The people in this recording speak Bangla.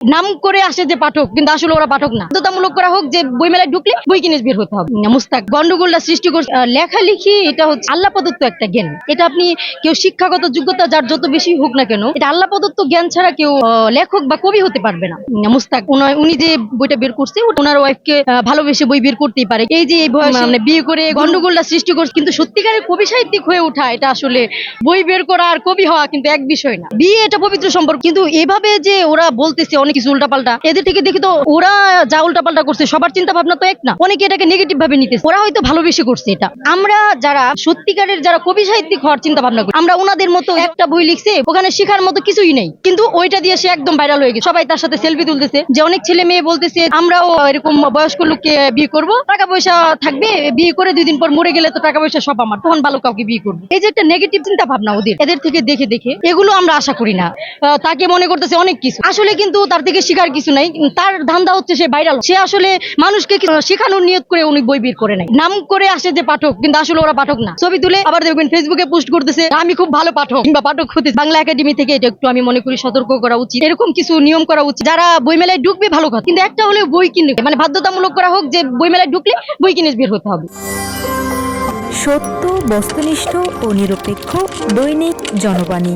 নাম করে আসে যে পাঠক, কিন্তু আসলে ওরা পাঠক না। বাধ্যতামূলক করা হোক যে বই মেলায় ঢুকলে বই কিনে বের হতে হবে। মুস্তাক গন্ডগোলটা সৃষ্টি করছে। লেখালেখি এটা হচ্ছে আল্লাহ প্রদত্ত একটা জ্ঞান। এটা আপনি কেউ শিক্ষাগত যোগ্যতা যার যত বেশি হোক না কেন, এটা আল্লাহ প্রদত্ত জ্ঞান ছাড়া কেউ লেখক বা কবি হতে পারবে না। মুস্তাক উনি যে বইটা বের করছে, ওনার ওয়াইফকে ভালোবেসে বই বের করতেই পারে। এই যে এই বয়সে মানে বিয়ে করে গন্ডগোলটা সৃষ্টি করছে, কিন্তু সত্যিকারের কবি সাহিত্যিক হয়ে ওঠা এটা আসলে বই বের করা আর কবি হওয়া কিন্তু এক বিষয় না। বিয়ে এটা পবিত্র সম্পর্ক, কিন্তু এভাবে যে ওরা বলতেছে অনেক কিছু উল্টাপাল্টা, এদের থেকে দেখি তো ওরা যা উল্টাপাল্টা করছে সবার চিন্তা ভাবনা তো এক না। অনেকে এটাকে নেগেটিভ ভাবে নিতেছে, ওরা হয়তো ভালোবেসে করছে এটা। আমরা যারা সত্যিকারের যারা কবি সাহিত্যিক হওয়ার চিন্তা ভাবনা করি, আমরা ওনাদের মতো একটা বই লিখছে, ওখানে শেখার মতো কিছুই নেই, কিন্তু ওইটা দিয়ে সে একদম ভাইরাল হয়ে গেছে। সবাই তার সাথে সেলফি তুলতেছে, যে অনেক ছেলে মেয়ে বলতেছে আমরাও এরকম বয়স্ক লোককে বিয়ে করব, টাকা পয়সা থাকবে, বিয়ে করে 2 দিন পর মরে গেলে তো টাকা পয়সা সব আমার, তখন ভালো কাউকে বিয়ে করবো। এই যে একটা নেগেটিভ চিন্তা ভাবনা এদের থেকে দেখে দেখে, এগুলো আমরা আশা করি না। তাকে মনে করতেছে অনেক কিছু, আসলে কিন্তু তার থেকে শিখার কিছু নাই। তার ধান্দা হচ্ছে সে ভাইরাল। সে আসলে মানুষকে শেখানোর নিয়ত করে উনি বই বের করে নাই। নাম করে আসে যে পাঠক, কিন্তু আসলে ওরা পাঠক না। ছবি তুলে আবার দেখবেন ফেসবুকে পোস্ট করতেছে আমি খুব ভালো পাঠক কিংবা পাঠক হতে। বাংলা একাডেমি থেকে এটা একটু আমি মনে করি সতর্ক করা উচিত, এরকম কিছু নিয়ম করা উচিত। যারা বই মেলায় ঢুকবে ভালো কথা, কিন্তু একটা হলেও বই কিনে, মানে বাধ্যতামূলক করা হোক যে বই মেলায় ঢুকলে বই কিনে বের হতে হবে। সত্য, বস্তুনিষ্ঠ ও নিরপেক্ষ দৈনিক জনবাণী।